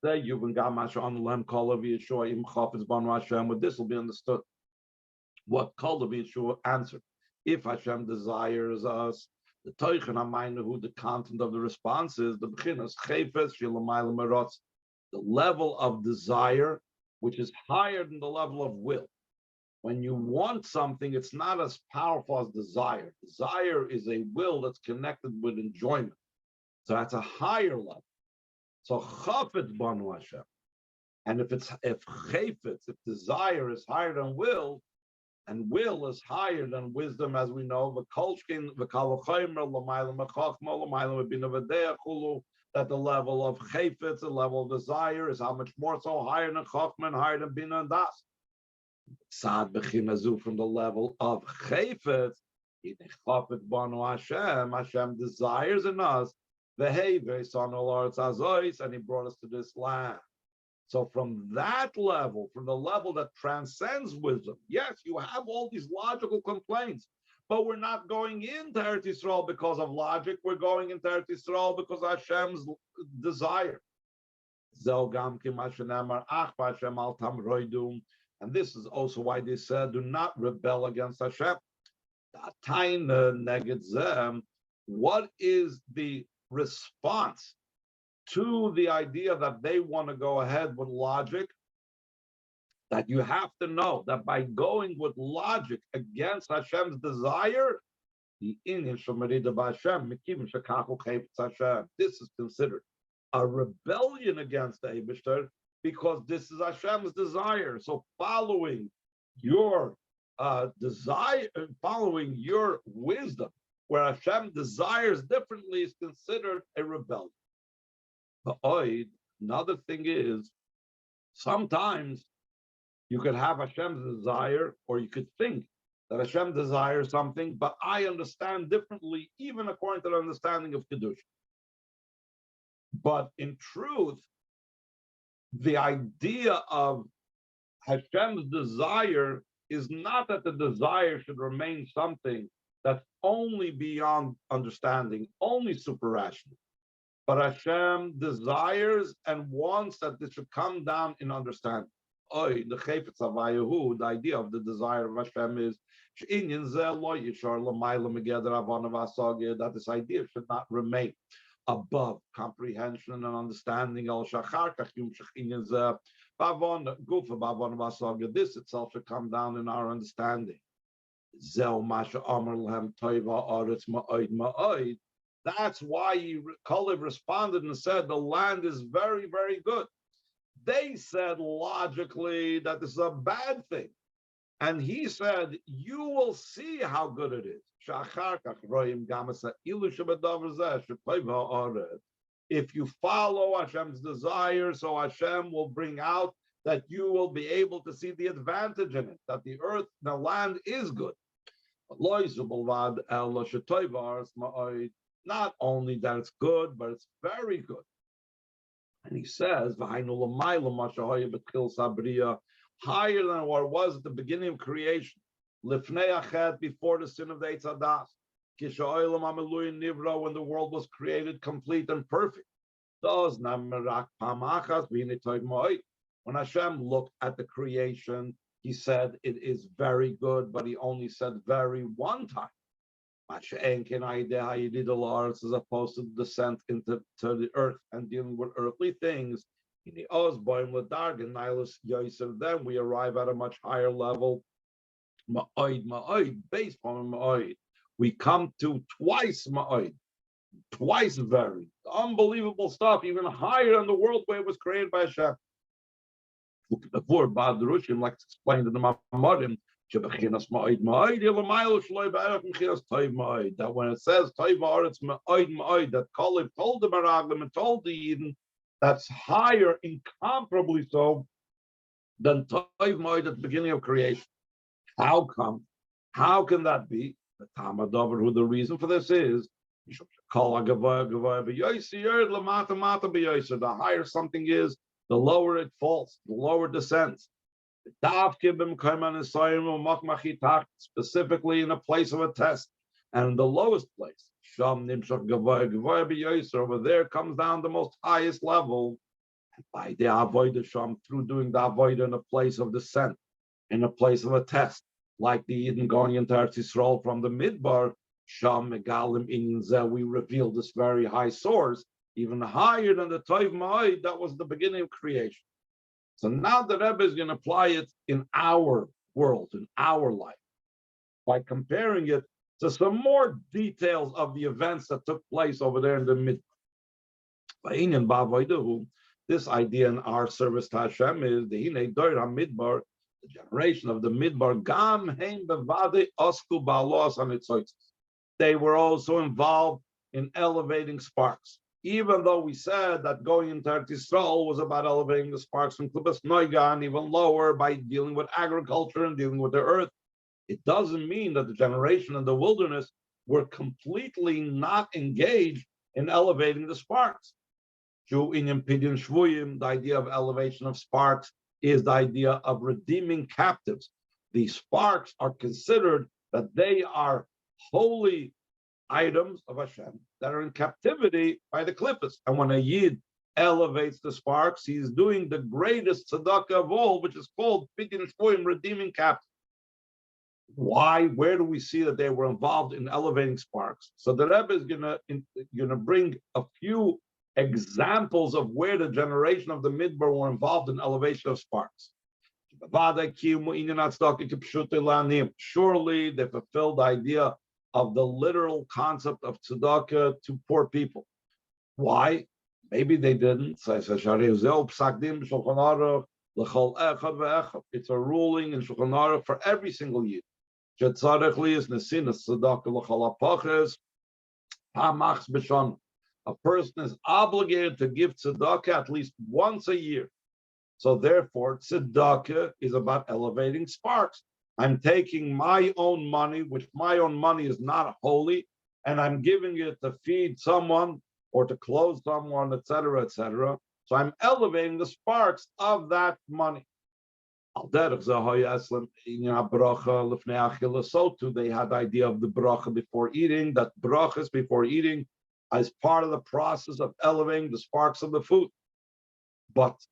Say you've got Masha on the lamb Kalev Yeshua im chafetz banu Hashem. With this will be understood. What Kalev Yeshua answered. If Hashem desires us, the Teichen Hamaynu, who the content of the response is, the Bechinas Chayfetz Shilamayla Merotz, the level of desire, which is higher than the level of will. When you want something, it's not as powerful as desire. Desire is a will that's connected with enjoyment. So that's a higher level. So Chafetz Banu Hashem. And if Chayfetz, if desire is higher than will, and will is higher than wisdom, as we know, that the level of chayfetz, the level of desire, is how much more so higher than chachma and higher than bina and das. From the level of chayfetz, Hashem desires in us, and He brought us to this land. So from that level, from the level that transcends wisdom, yes, you have all these logical complaints, but we're not going into Eretz Yisrael because of logic. We're going into Eretz Yisrael because of Hashem's desire. And this is also why they said, do not rebel against Hashem. What is the response to the idea that they want to go ahead with logic? That you have to know that by going with logic against Hashem's desire, this is considered a rebellion against the Eibishter, because this is Hashem's desire. So following your desire, following your wisdom, where Hashem desires differently, is considered a rebellion. But another thing is, sometimes you could have Hashem's desire, or you could think that Hashem desires something, but I understand differently, even according to the understanding of Kedusha. But in truth, the idea of Hashem's desire is not that the desire should remain something that's only beyond understanding, only super-rational. But Hashem desires and wants that this should come down in understanding. The chayfetz havayahu, the idea of the desire of Hashem is that this idea should not remain above comprehension and understanding. This itself should come down in our understanding. That's why Kalev responded and said the land is very, very good. They said logically that this is a bad thing. And he said, you will see how good it is. If you follow Hashem's desire, so Hashem will bring out that you will be able to see the advantage in it, that the earth, the land is good. Not only that it's good, but it's very good. And he says, higher than what it was at the beginning of creation, before the sin of the Eitz Hadas, when the world was created complete and perfect. When Hashem looked at the creation, he said it is very good, but he only said very one time. Can idea how you did the Lars as opposed to descent into the earth and dealing with earthly things. In the Osboim Ladargan, Nihilus Yosef, then we arrive at a much higher level. Ma'oid, based on Ma'oid. We come to twice Ma'oid, twice very. Unbelievable stuff, even higher than the world where it was created by Hashem. Before Badrushim, like explained in the Mamarim, that when it says it's that Kalev told the Meraglim and told the Eden, that's higher, incomparably so, than Toiv Ma'id at the beginning of creation. How come? How can that be? The Tamadover, who the reason for this is, the higher something is, the lower it falls, the lower it descends. Specifically in a place of a test, and in the lowest place, over there comes down the most highest level. And by the avoid sham, through doing the avoid in a place of descent, in a place of a test, like the Eden going into Eretz Yisrael from the Midbar, sham megalim in we reveal this very high source, even higher than the Toiv Ma'id that was the beginning of creation. So now the Rebbe is going to apply it in our world, in our life, by comparing it to some more details of the events that took place over there in the Midbar. This idea in our service to Hashem is the Hinei Doir HaMidbar, the generation of the Midbar, Gam Heim Bevade Osku Ba'alos HaNitzotzos. They were also involved in elevating sparks. Even though we said that going into Eretz Yisrael was about elevating the sparks from Klippus Noigan even lower by dealing with agriculture and dealing with the earth, it doesn't mean that the generation in the wilderness were completely not engaged in elevating the sparks. The idea of elevation of sparks is the idea of redeeming captives. The sparks are considered that they are holy items of Hashem that are in captivity by the klippos. And when a Yid elevates the sparks, he's doing the greatest tzedakah of all, which is called Pidyon Shvuim, redeeming captives. Why? Where do we see that they were involved in elevating sparks? So the Rebbe is gonna bring a few examples of where the generation of the Midbar were involved in elevation of sparks. Surely they fulfilled the idea of the literal concept of tzedakah to poor people. Why? Maybe they didn't. It's a ruling in Shulchan Aruch for every single year. A person is obligated to give tzedakah at least once a year. So therefore, tzedakah is about elevating sparks. I'm taking my own money, which my own money is not holy, and I'm giving it to feed someone or to clothe someone, etc., etc. So I'm elevating the sparks of that money. So too, they had the idea of the bracha before eating, that brachas before eating as part of the process of elevating the sparks of the food. But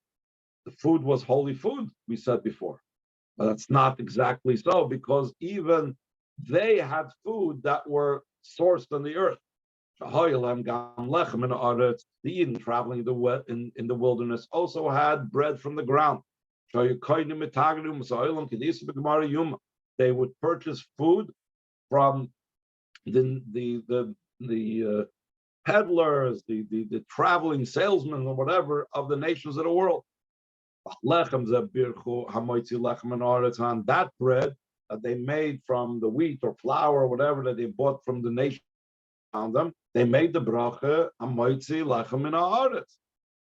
the food was holy food, we said before. But that's not exactly so, because even they had food that were sourced on the earth. The Eden traveling in the wilderness also had bread from the ground. They would purchase food from the peddlers, the traveling salesmen, or whatever of the nations of the world. And that bread that they made from the wheat or flour or whatever that they bought from the nation around them, they made the bracha hamoitzi lechem min haaretz.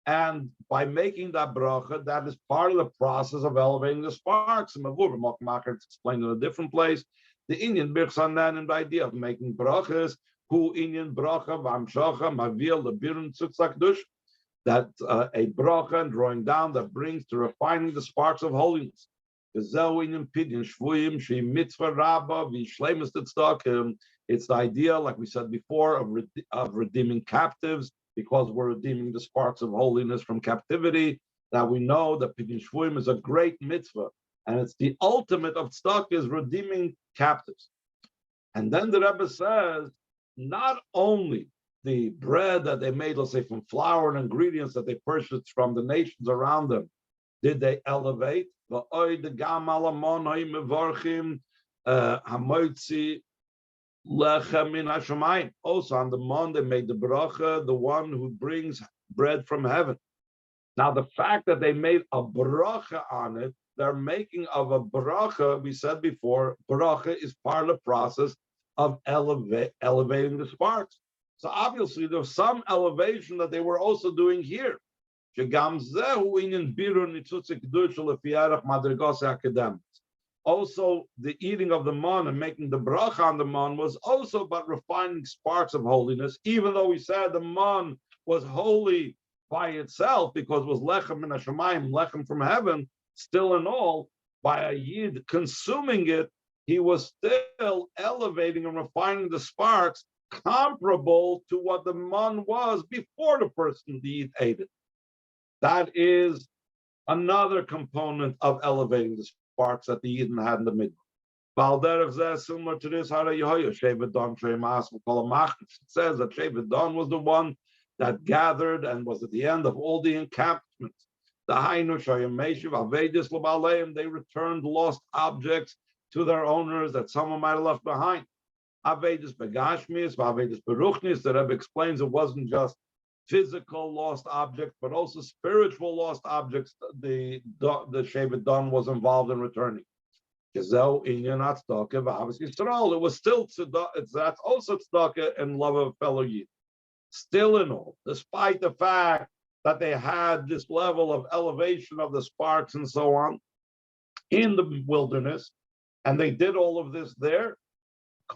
And by making that bracha, that is part of the process of elevating the sparks. And it's explained in a different place. The Indian birchanan and the idea of making brachas, who Indian bracha v'amshacha mavil lebirun tzukzakdush, that a bracha and drawing down that brings to refining the sparks of holiness. It's the idea, like we said before, of redeeming captives, because we're redeeming the sparks of holiness from captivity. That we know that Pidyon Shvuim is a great mitzvah, and it's the ultimate of tzedakah is redeeming captives. And then the Rebbe says, not only the bread that they made, let's say from flour and ingredients that they purchased from the nations around them, did they elevate? Also on the mon they made the bracha, the one who brings bread from heaven. Now the fact that they made a bracha on it, they're making of a bracha, we said before, bracha is part of the process of elevating the sparks. So obviously there's some elevation that they were also doing here. Also, the eating of the man and making the bracha on the man was also about refining sparks of holiness, even though we said the man was holy by itself because it was lechem min hashamayim, lechem from heaven. Still in all, by a yid consuming it, he was still elevating and refining the sparks comparable to what the man was before the person, the yid, ate it. That is another component of elevating the sparks that the Yidden had in the midbar. Similar to this, it says that Shevet Dan was the one that gathered and was at the end of all the encampments. They returned lost objects to their owners that someone might have left behind. Avedis begashmis, avedis beruchnis. The Rebbe explains it wasn't just physical lost objects, but also spiritual lost objects. The Shevet Dan was involved in returning. It was still that's also tzedakah and love of fellow Yid. Still in all, despite the fact that they had this level of elevation of the sparks and so on in the wilderness, and they did all of this there.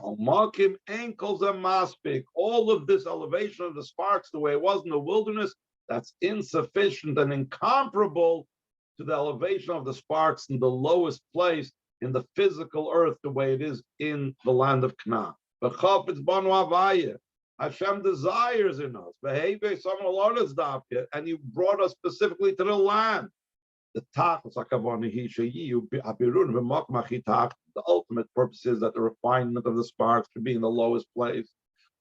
All of this elevation of the sparks, the way it was in the wilderness, that's insufficient and incomparable to the elevation of the sparks in the lowest place in the physical earth, the way it is in the land of Canaan. Hashem desires in us, and He brought us specifically to the land. The ultimate purpose is that the refinement of the sparks should be in the lowest place.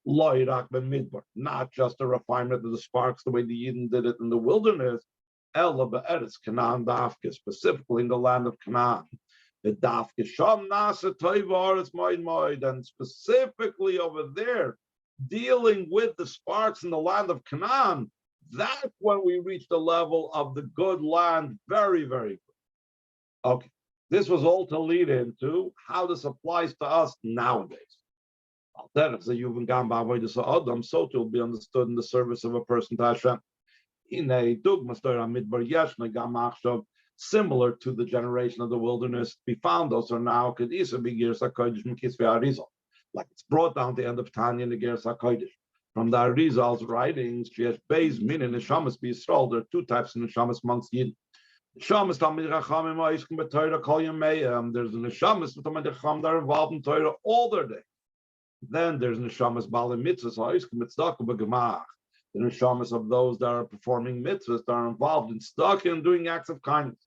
Not just the refinement of the sparks the way the Yidden did it in the wilderness, specifically in the land of Canaan. And specifically over there, dealing with the sparks in the land of Canaan, that's when we reach the level of the good land. Very, very good. Okay, this was all to lead into how this applies to us nowadays. So to will be understood in the service of a person to Hashem. Similar to the generation of the wilderness, we found also now like it's brought down the end of Tanya in the Geras HaKodesh. From the Arizal's writings, there are two types of neshamas amongst Yidden. Neshamas Talmid Chachamim ha'iskim b'Torah kol yameim. There's the neshamas Talmid Chacham that are involved in Torah all their days. Then there's neshamas Baalei Mitzvahs ha'iskim b'Tzedakah b'Gemach. The neshamas of those that are performing mitzvahs, that are involved in tzedakah and doing acts of kindness.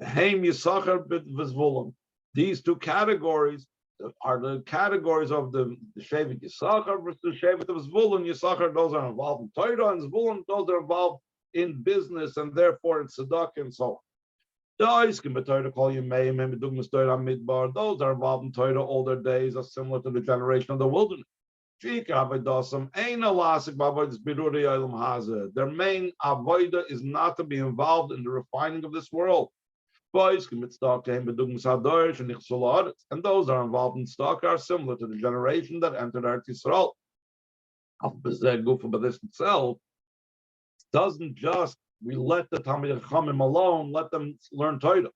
Heim Yisachar b'Zvulun. These two categories are the categories of the Shevet Yisachar versus the Shevet of Zvulun. Yisachar, those are involved in Torah, and Zvulun, those are involved in business and therefore in tzedakah and so on. Those are involved in Torah all their days are similar to the generation of the wilderness. Their main avodah is not to be involved in the refining of this world. And those are involved in tzedakah are similar to the generation that entered Eretz Yisrael. But this itself doesn't just, we let the Talmid Chachamim alone, let them learn Torah.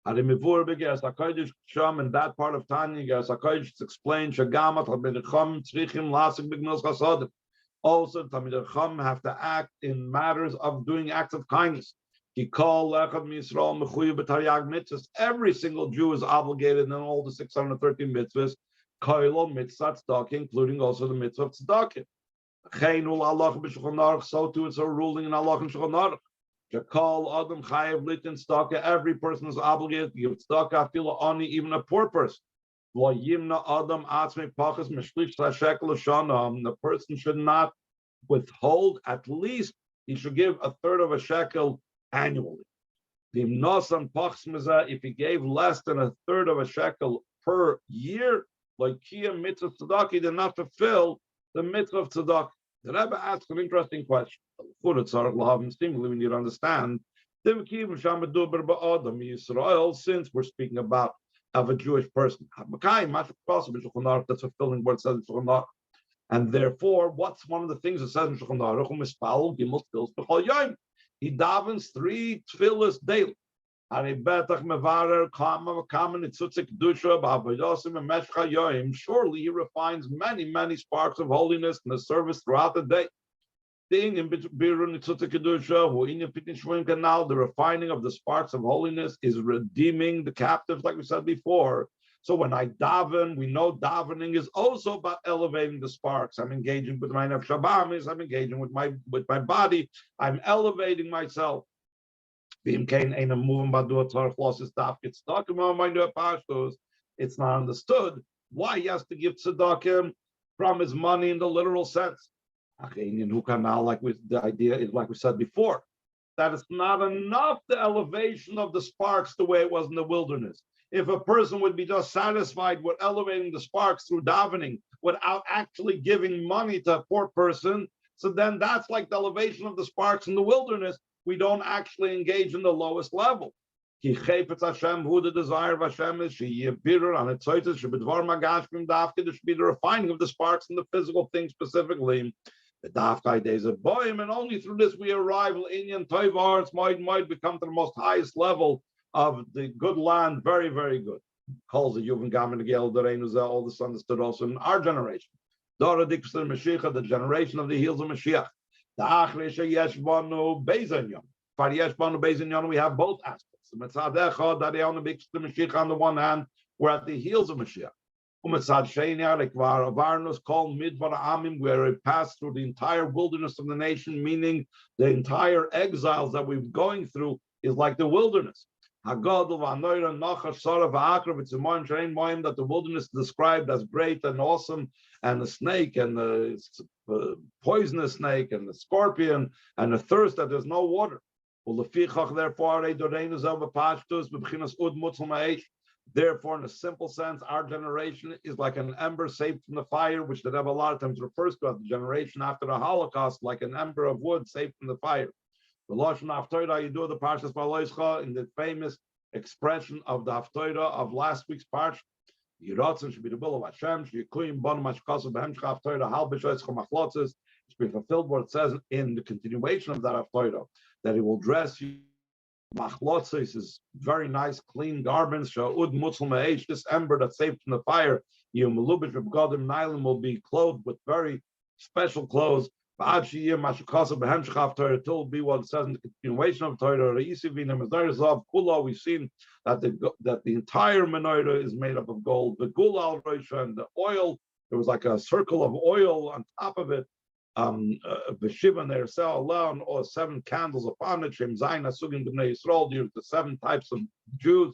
In that part of Tanya, Geras HaKodesh, it's explained, also, Talmid Chacham have to act in matters of doing acts of kindness. Every single Jew is obligated in all the 613 mitzvahs, including also the mitzvah of tzedakah. So too it's a ruling in Allah and Shulchan Aruch. Every person is obligated to give tzedakah, even a poor person. The person should not withhold, at least he should give a third of a shekel annually. If he gave less than a third of a shekel per year, like Kia mitzvah tzedakah, he did not fulfill the mitzvah of tzedakah. The Rebbe asks an interesting question. Seemingly, we need to understand, since we're speaking about of a Jewish person, that's fulfilling what it says in Shulchan Aruch. And therefore, what's one of the things it says in Shulchan Aruch? He davens 3 tefillas daily. Surely he refines many, many sparks of holiness in the service throughout the day. The refining of the sparks of holiness is redeeming the captives, like we said before. So when I daven, we know davening is also about elevating the sparks. I'm engaging with my nefesh habahamis, I'm engaging with my body, I'm elevating myself. It's not understood why he has to give tzedakah from his money in the literal sense. Like the idea is, like we said before, that it's not enough the elevation of the sparks the way it was in the wilderness. If a person would be just satisfied with elevating the sparks through davening without actually giving money to a poor person, so then that's like the elevation of the sparks in the wilderness. We don't actually engage in the lowest level. Who the desire of Hashem is, there should be the refining of the sparks in the physical thing specifically. And only through this we arrive might become to the most highest level of the good land, very, very good. Calls the Yuvan Gamin all this understood also in our generation. The generation of the heels of Mashiach. We have both aspects. On the one hand, we're at the heels of Mashiach. Where it passed through the entire wilderness of the nation, meaning the entire exiles that we're going through is like the wilderness. That the wilderness is described as great and awesome, and the snake and the poisonous snake and the scorpion and the thirst that there's no water. Therefore, in a simple sense, our generation is like an ember saved from the fire, which the Rebbe a lot of times refers to as the generation after the Holocaust, like an ember of wood saved from the fire. The Lashon Haftorah, you do the Parshas Valoischa in the famous expression of the Haftorah of last week's Parsha. Yiratzon should be the will of Hashem. Sheyikuyim bon mashkasu b'hem Haftorah hal b'shoyis chamachlotzes. It's been fulfilled what it says in the continuation of that Haftorah, that He will dress you. Machlotzes is very nice, clean garments. Sha'ud mutzal me'esh, this ember that's saved from the fire. You melubish v'bgadim nailim will be clothed with very special clothes. Till be what it says in the continuation of Torah. We've seen that the entire menorah is made up of gold. The gulal and the oil, there was like a circle of oil on top of it. B'shivan there alone, or 7 candles upon it. Shem Zayin Asugim B'nei Yisrael, the 7 types of Jews.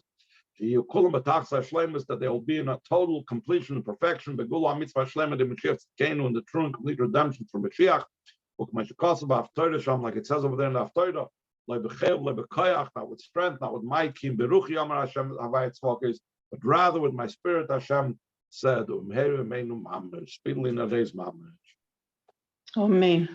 That they will be in a total completion and perfection. Begula mitzvah shlema de Mashiach Tzidkenu, and the true and complete redemption for Mashiach. Like it says over there in the Haftorah, not with strength, not with might, but rather with my spirit. Hashem said, speedily in a days. Amen.